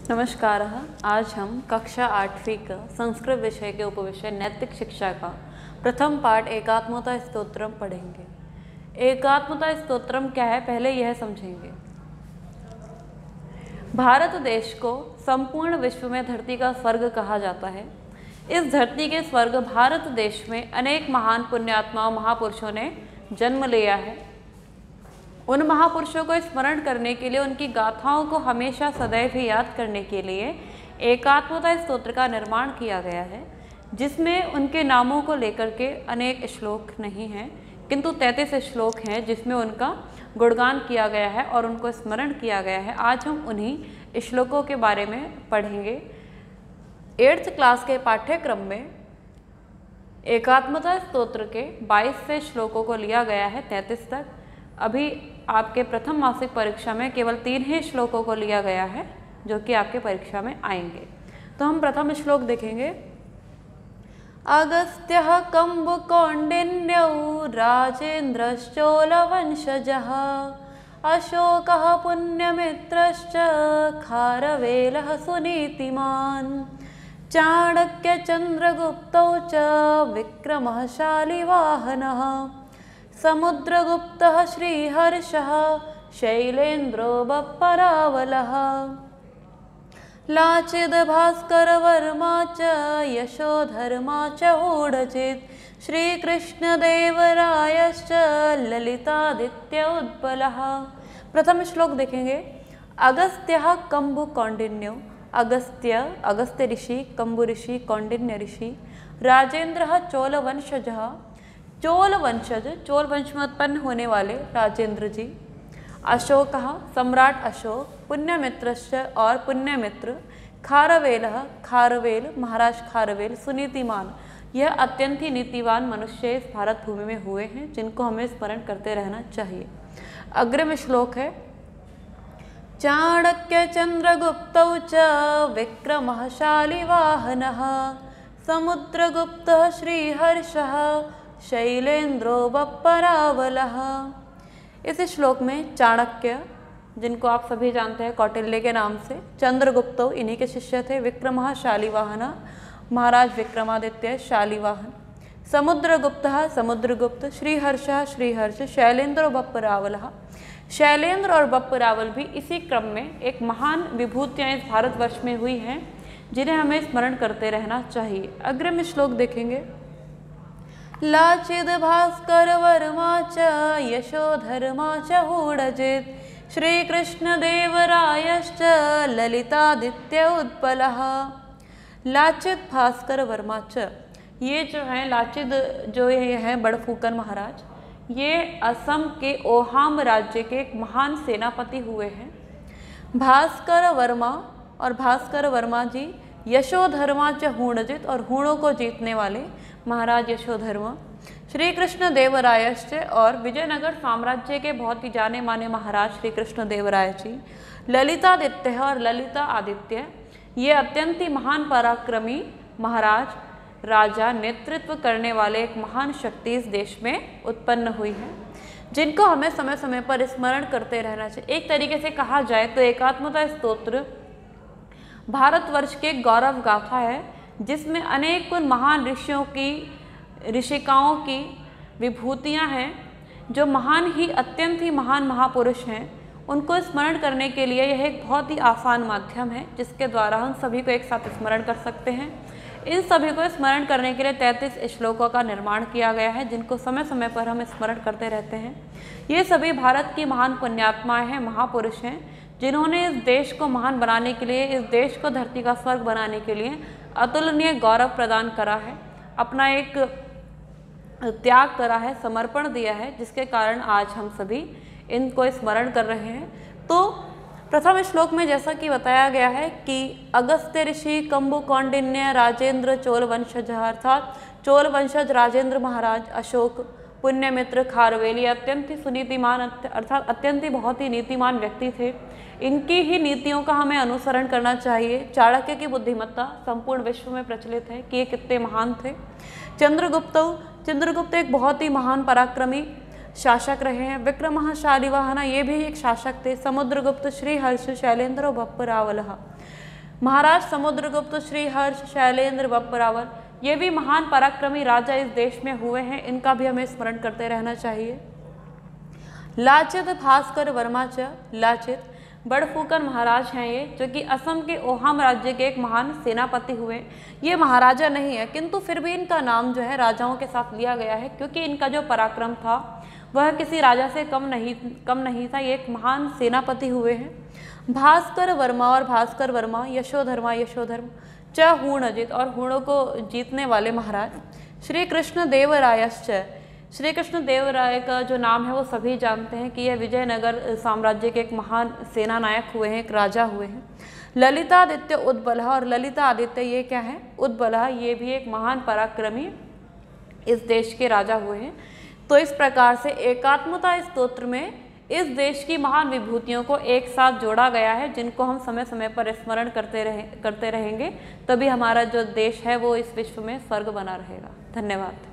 नमस्कार। आज हम कक्षा 8वीं का संस्कृत विषय के उपविषय नैतिक शिक्षा का प्रथम पाठ एकात्मता स्तोत्रम पढ़ेंगे। एकात्मता स्तोत्रम क्या है, पहले यह समझेंगे। भारत देश को संपूर्ण विश्व में धरती का स्वर्ग कहा जाता है। इस धरती के स्वर्ग भारत देश में अनेक महान पुण्यात्माओं महापुरुषों ने जन्म लिया है। उन महापुरुषों को स्मरण करने के लिए, उनकी गाथाओं को हमेशा सदैव ही याद करने के लिए एकात्मता स्तोत्र का निर्माण किया गया है, जिसमें उनके नामों को लेकर के अनेक श्लोक नहीं हैं, किंतु 33 श्लोक हैं जिसमें उनका गुणगान किया गया है और उनको स्मरण किया गया है। आज हम उन्हीं श्लोकों के बारे में पढ़ेंगे। 8th क्लास के पाठ्यक्रम में एकात्मता स्तोत्र के 22 से श्लोकों को लिया गया है 33 तक। अभी आपके प्रथम मासिक परीक्षा में केवल 3 ही श्लोकों को लिया गया है, जो कि आपके परीक्षा में आएंगे। तो हम प्रथम श्लोक देखेंगे। अगस्त्यः कम्बुकौण्डिन्यौ राजेन्द्रश्चोलवंशजः अशोकः पुण्यमित्रश्च खारवेलः सुनीतिमान् चाणक्यचन्द्रगुप्तौ च विक्रमः शालिवाहनः समुद्रगुप्तः श्रीहर्षः शैलेन्द्रो बप्परावलः लाचिदभास्करवर्मा च यशोधर्मा च ऊढचित् श्रीकृष्णदेवरायश्च ललितादित्य उत्पलः। प्रथम श्लोक देखेंगे। अगस्त्यः कम्बुकौण्डिन्यो, अगस्त्य ऋषि, कम्बु ऋषि, कौंडिन्य ऋषि, राजेन्द्रः चोलवंशजः, चोल वंशज, चोल वंश में उत्पन्न होने वाले राजेंद्र जी, अशोकः सम्राट अशोक, पुण्यमित्रश्च और पुण्यमित्र, खारवेलः खारवेल महाराज खारवेल, सुनीतिमान यह अत्यंत ही नीतिवान मनुष्य इस भारत भूमि में हुए हैं, जिनको हमें स्मरण करते रहना चाहिए। अग्रिम श्लोक है। चाणक्य चंद्रगुप्तौ च विक्रमः शालिवाहनः समुद्रगुप्तः श्रीहर्षः शैलेन्द्रो बप्परावलः। इस श्लोक में चाणक्य, जिनको आप सभी जानते हैं कौटिल्य के नाम से, चंद्रगुप्त इन्हीं के शिष्य थे, विक्रमः शालिवाहन महाराज विक्रमादित्य शालिवाहन, समुद्रगुप्तः समुद्रगुप्त, श्रीहर्षः श्रीहर्ष, शैलेन्द्रो बप्परावलः। शैलेन्द्र और बप्परावल भी इसी क्रम में एक महान विभूतियाँ इस भारतवर्ष में हुई हैं, जिन्हें हमें स्मरण करते रहना चाहिए। अग्रिम श्लोक देखेंगे। लाचिद भास्कर वर्मा च यशोधर्मा च ऊढचित् श्रीकृष्णदेवरायश्च ललितादित्य उत्पलः। लाचिद भास्कर वर्मा च, ये जो है लाचिद, जो ये हैं बड़फूकन महाराज, ये असम के ओहाम राज्य के एक महान सेनापति हुए हैं। भास्कर वर्मा, और भास्कर वर्मा जी यशोधर्मा च हूणजित, और हूणों को जीतने वाले महाराज यशोधर्मा, श्री कृष्ण देवरायश्च, और विजयनगर साम्राज्य के बहुत ही जाने माने महाराज श्री कृष्ण देवराय जी, ललितादित्य और ललिता आदित्य, ये अत्यंत ही महान पराक्रमी महाराज राजा, नेतृत्व करने वाले एक महान शक्ति इस देश में उत्पन्न हुई है, जिनको हमें समय समय पर स्मरण करते रहना चाहिए। एक तरीके से कहा जाए तो एकात्मता स्तोत्र भारतवर्ष के गौरव गाथा है, जिसमें अनेक उन महान ऋषियों की, ऋषिकाओं की विभूतियाँ हैं, जो महान ही, अत्यंत ही महान महापुरुष हैं। उनको स्मरण करने के लिए यह एक बहुत ही आसान माध्यम है, जिसके द्वारा हम सभी को एक साथ स्मरण कर सकते हैं। इन सभी को स्मरण करने के लिए 33 श्लोकों का निर्माण किया गया है, जिनको समय समय पर हम स्मरण करते रहते हैं। ये सभी भारत की महान पुण्यात्माएँ हैं, महापुरुष हैं, जिन्होंने इस देश को महान बनाने के लिए, इस देश को धरती का स्वर्ग बनाने के लिए अतुलनीय गौरव प्रदान करा है, अपना एक त्याग करा है, समर्पण दिया है, जिसके कारण आज हम सभी इनको स्मरण कर रहे हैं। तो प्रथम श्लोक में जैसा कि बताया गया है कि अगस्त्य ऋषि, कम्बुकौण्डिन्य, राजेंद्र, चोल वंशज, अर्थात चोल वंशज राजेंद्र महाराज, अशोक, पुण्यमित्र, खारवेली अत्यंत ही सुनीतिमान, अर्थात अत्यंत ही बहुत ही नीतिमान व्यक्ति थे। इनकी ही नीतियों का हमें अनुसरण करना चाहिए। चाणक्य की बुद्धिमत्ता संपूर्ण विश्व में प्रचलित है कि ये कितने महान थे। चंद्रगुप्त एक बहुत ही महान पराक्रमी शासक रहे हैं। विक्रमः शालिवाहन, ये भी एक शासक थे। समुद्रगुप्त, श्रीहर्ष, शैलेन्द्र, बप्परावलः। महाराज समुद्रगुप्त, श्रीहर्ष, शैलेंद्र, बप्परावल, ये भी महान पराक्रमी राजा इस देश में हुए हैं, इनका भी हमें स्मरण करते रहना चाहिए। लाचित भास्कर वर्मा च, लाचित बड़फुकन महाराज हैं ये, जो कि असम के ओहाम राज्य के एक महान सेनापति हुए। ये महाराजा नहीं है, किंतु फिर भी इनका नाम जो है राजाओं के साथ लिया गया है, क्योंकि इनका जो पराक्रम था वह किसी राजा से कम नहीं था। ये एक महान सेनापति हुए हैं। भास्कर वर्मा और भास्कर वर्मा, यशोधर्मा यशोधर्म च हूणजित, और हूणों को जीतने वाले महाराज। श्री कृष्ण देवरायश्च, श्री कृष्ण देव राय का जो नाम है वो सभी जानते हैं कि यह विजयनगर साम्राज्य के एक महान सेना नायक हुए हैं, एक राजा हुए हैं। ललितादित्य उद्बलः, और ललितादित्य ये क्या है? उद्बलः, ये भी एक महान पराक्रमी इस देश के राजा हुए हैं। तो इस प्रकार से एकात्मता स्तोत्र में इस देश की महान विभूतियों को एक साथ जोड़ा गया है, जिनको हम समय समय पर स्मरण करते रहेंगे, तभी हमारा जो देश है वो इस विश्व में स्वर्ग बना रहेगा। धन्यवाद।